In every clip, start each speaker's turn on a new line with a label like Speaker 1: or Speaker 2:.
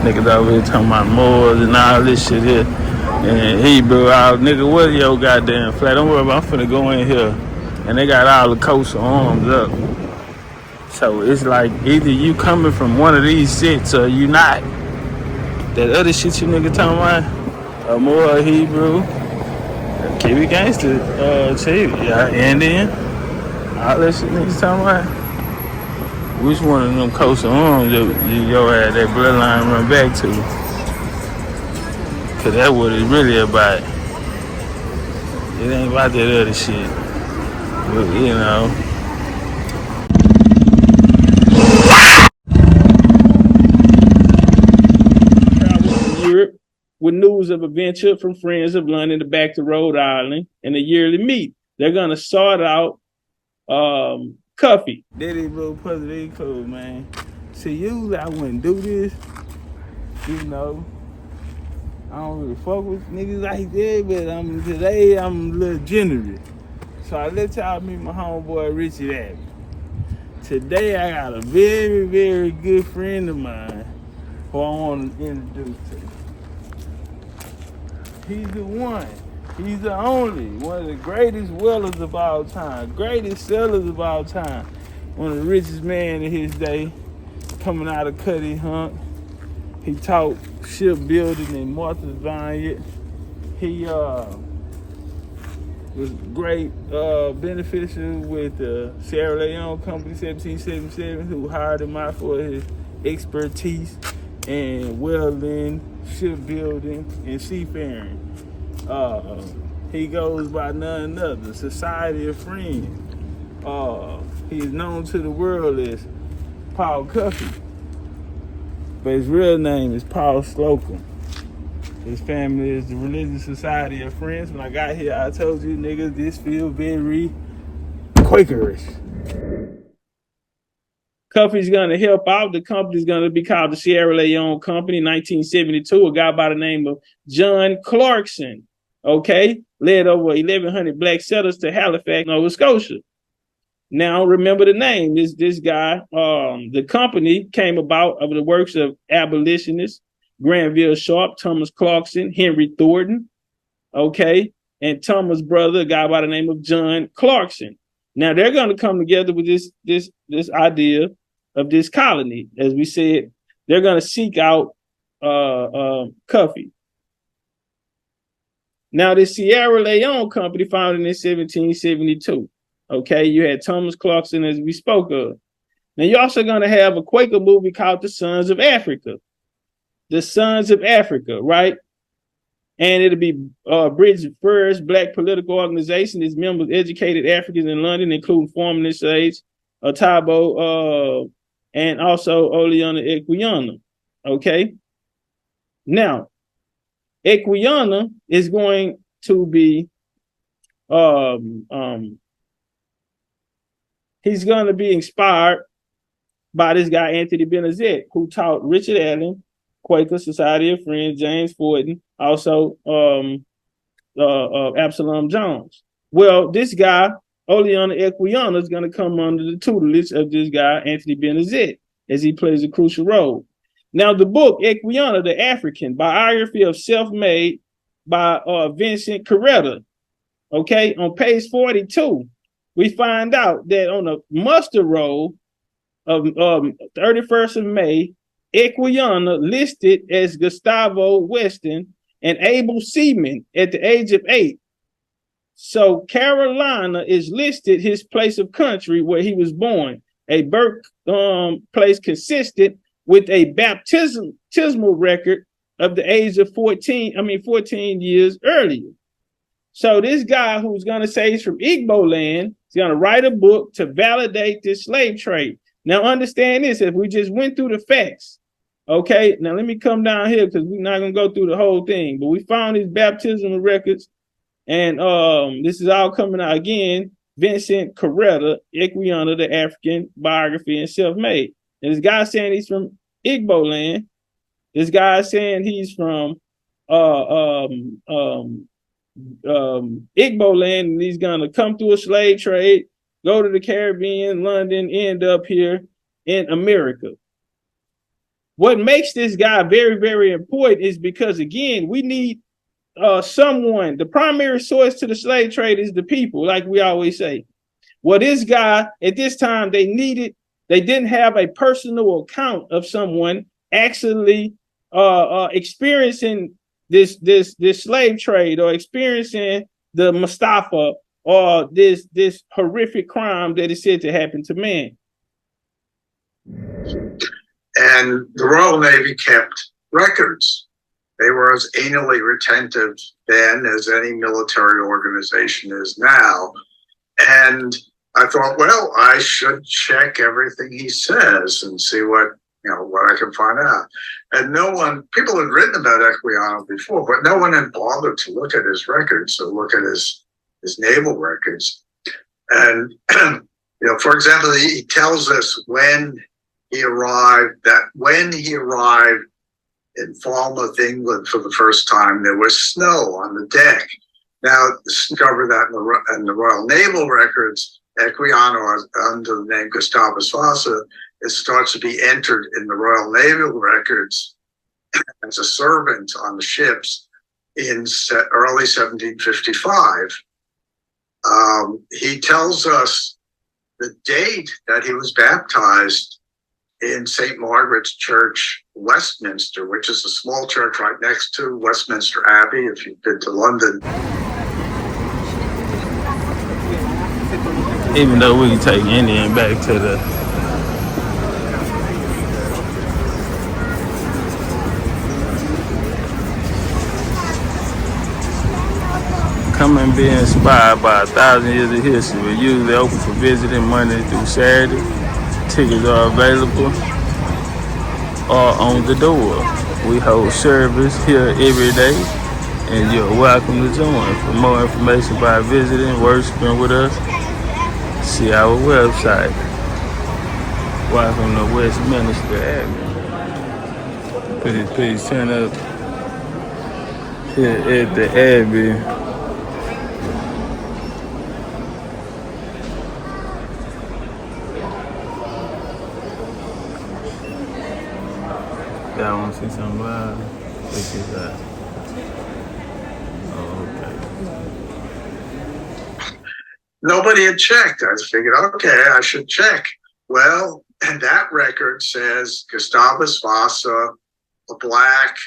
Speaker 1: Niggas over here talking about Moors and all this shit here. And Hebrew, all nigga, what your goddamn flag? Don't worry about it, I'm finna go in here. And they got all the coats of arms up. So it's like either you coming from one of these shits or you not. That other shit you nigga talking about, a Moor, Hebrew, KB Gangster, yeah, Indian, all that shit niggas talking about. Which one of them coats of arms your ass, that bloodline run back to? Cause that's what it's really about. It ain't about that other shit. But, you know. Europe with news of a venture from Friends of London to back to Rhode Island and a yearly meet. They're gonna sort out Cuffe. That is real positive cool, man. See, usually I wouldn't do this, you know. I don't really fuck with niggas like that, but today I'm a little generous. So I let y'all meet my homeboy Richard Abbey. Today I got a very, very good friend of mine who I want to introduce to you. He's the one. He's the only. One of the greatest whalers of all time. Greatest sailors of all time. One of the richest men in his day. Coming out of Cuddy Hunt. He taught shipbuilding in Martha's Vineyard. He was great beneficial with the Sierra Leone Company 1777, who hired him out for his expertise in welding, shipbuilding, and seafaring. He goes by none other, Society of Friends. He is known to the world as Paul Cuffe, but his real name is Paul Slocum. His family is the Religious Society of Friends. When I got here, I told you niggas this feel very Quakerish. Cuffe's gonna help out. The company's gonna be called the Sierra Leone Company, 1972. A guy by the name of John Clarkson, okay, led over 1,100 black settlers to Halifax, Nova Scotia. Now remember the name. This guy. The company came about of the works of Abolitionist, Granville Sharp, Thomas Clarkson, Henry Thornton, okay, and Thomas' brother, a guy by the name of John Clarkson. Now they're going to come together with this idea of this colony. As we said, they're going to seek out Cuffe. Now the Sierra Leone Company, founded in 1772. Okay, you had Thomas Clarkson, as we spoke of. Now you're also going to have a Quaker movie called The Sons of Africa. The Sons of Africa, right? And it'll be Britain's first black political organization. Its members educated Africans in London, including former slaves, Tabo, and also Olaudah Equiano. Okay. Now, Equiano is going to be he's going to be inspired by this guy Anthony Benazet, who taught Richard Allen, Quaker Society of Friends, James Fortin, also Absalom Jones. Well, this guy, Olaudah Equiano, is going to come under the tutelage of this guy, Anthony Benazet, as he plays a crucial role. Now, the book, Equiano, the African, biography of self-made by Vincent Coretta, okay, on page 42, we find out that on the muster roll of 31st of May, Equiano listed as Gustavo Weston, an able seaman at the age of 8. So Carolina is listed his place of country where he was born, a birthplace consistent with a baptismal record of the age of 14 years earlier. So this guy who's going to say he's from Igbo land is going to write a book to validate this slave trade. Now understand this, if we just went through the facts, okay, now let me come down here because we're not going to go through the whole thing, but we found his baptismal records, and this is all coming out again, Vincent Coretta, Equiano, the African, biography and self-made. And this guy saying he's from Igbo land. This guy saying he's from Igbo land, and he's going to come through a slave trade, go to the Caribbean, London, end up here in America. what makes this guy very, very important is because, again, we need someone. The primary source to the slave trade is the people, like we always say. Well, this guy, at this time, they didn't have a personal account of someone actually experiencing this slave trade, or experiencing the Mustafa, or this horrific crime that is said to happen to man.
Speaker 2: And the Royal Navy kept records. They were as anally retentive then as any military organization is now. And I thought, well, I should check everything he says and see what I can find out. And people had written about Equiano before, but no one had bothered to look at his records or look at his naval records. And, for example, he tells us when he arrived in Falmouth, England for the first time, there was snow on the deck. Now, discover that in the Royal Naval records, Equiano, under the name Gustavus Vasa, it starts to be entered in the Royal Naval records as a servant on the ships in early 1755. He tells us the date that he was baptized in St. Margaret's Church, Westminster, which is a small church right next to Westminster Abbey, if you've been to London.
Speaker 1: Even though we can take Indian back to the come and be inspired by 1,000 years of history. We're usually open for visiting Monday through Saturday. Tickets are available or on the door. We hold service here every day, and you're welcome to join. For more information by visiting, worshiping with us, see our website. Welcome to Westminster Abbey. Please turn up here at the Abbey. Y'all want to see something live? Check this out. Oh, okay.
Speaker 2: Nobody had checked. I figured, okay, I should check. Well, and that record says Gustavus Vasa, a black,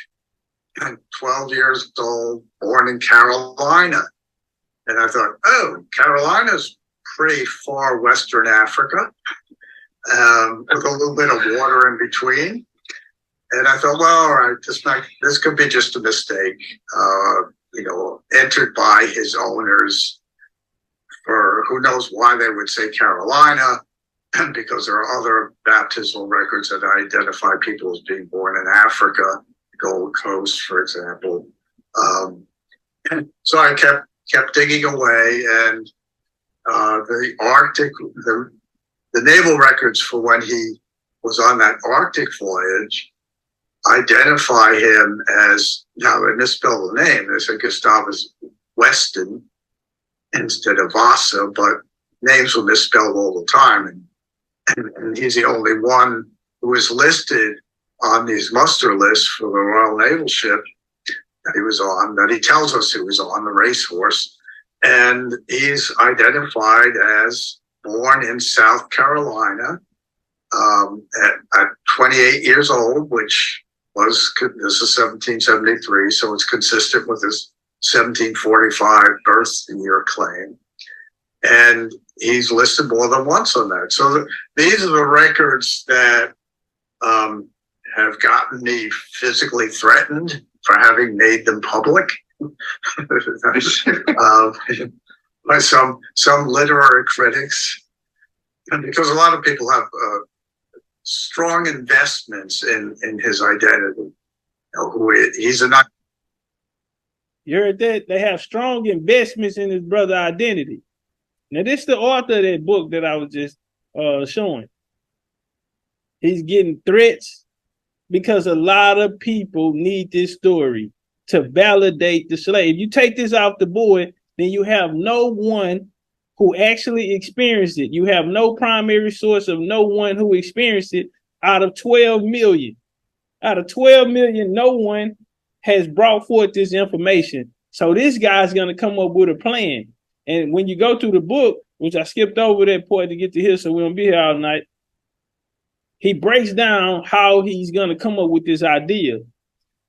Speaker 2: 12 years old, born in Carolina. And I thought, oh, Carolina's pretty far Western Africa, with a little bit of water in between. And I thought, well, all right, this could be just a mistake, entered by his owners, for who knows why they would say Carolina, because there are other baptismal records that identify people as being born in Africa, Gold Coast, for example. So I kept digging away, and the naval records for when he was on that Arctic voyage identify him as, now they misspell the name, they say Gustavus Weston instead of Vasa, but names were misspelled all the time. And he's the only one who is listed on these muster lists for the Royal Naval ship that he was on, that he tells us he was on, the racehorse. And he's identified as born in South Carolina at 28 years old, which this is 1773, so it's consistent with his 1745 birth year claim. And he's listed more than once on that. So these are the records that have gotten me physically threatened for having made them public by some literary critics, and because a lot of people have strong investments in his identity. Who he's a not.
Speaker 1: You heard that? They have strong investments in his brother's identity. Now, this is the author of that book that I was just showing. He's getting threats because a lot of people need this story to validate the slave. You take this off the board, then you have no one who actually experienced it. You have no primary source of no one who experienced it out of 12 million. Out of 12 million, no one has brought forth this information. So this guy's going to come up with a plan. And when you go through the book, which I skipped over that point to get to here, so we won't be here all night, he breaks down how he's going to come up with this idea.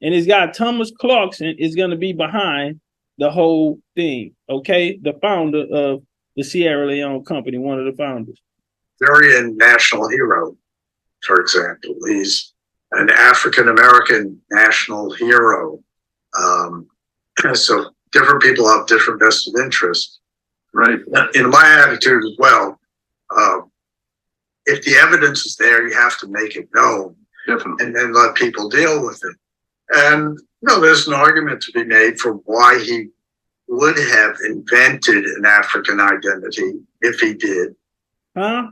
Speaker 1: And it's got Thomas Clarkson is going to be behind the whole thing, okay? The founder of the Sierra Leone company, one of the founders.
Speaker 2: Syrian national hero, for example. He's an African-American national hero. So different people have different vested interests. Right. In my attitude as well, if the evidence is there, you have to make it known. Definitely. And then let people deal with it. And there's an argument to be made for why he would have invented an African identity if he did.
Speaker 1: Huh?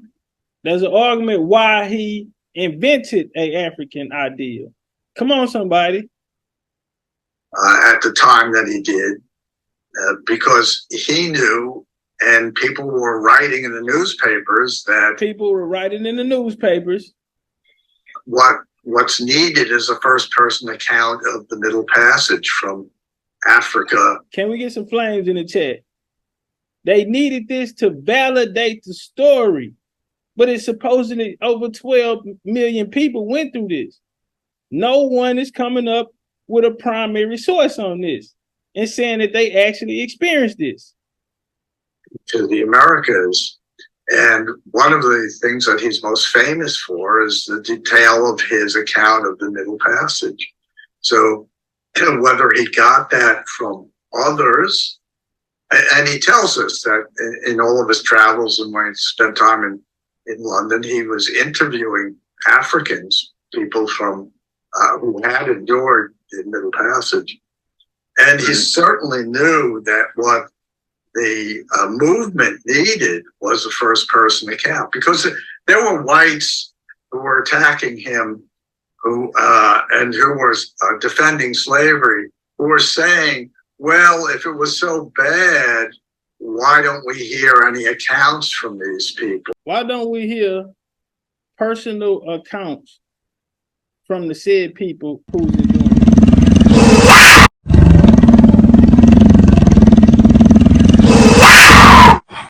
Speaker 1: There's an argument why he invented an African idea. Come on, somebody.
Speaker 2: At the time that he did, because he knew, and people were writing in the newspapers that what's needed is a first-person account of the Middle Passage from Africa.
Speaker 1: Can we get some flames in the chat? They needed this to validate the story, but it's supposedly over 12 million people went through this. No one is coming up with a primary source on this and saying that they actually experienced this.
Speaker 2: To the Americas. And one of the things that he's most famous for is the detail of his account of the Middle Passage. So whether he got that from others, and he tells us that in all of his travels and when he spent time in London, he was interviewing Africans, people from who had endured the Middle Passage. And he certainly knew that what the movement needed was a first-person account, because there were whites who were attacking him, who were defending slavery, who were saying, well, if it was so bad, why don't we hear any accounts from these people?
Speaker 1: Why don't we hear personal accounts from the said people who's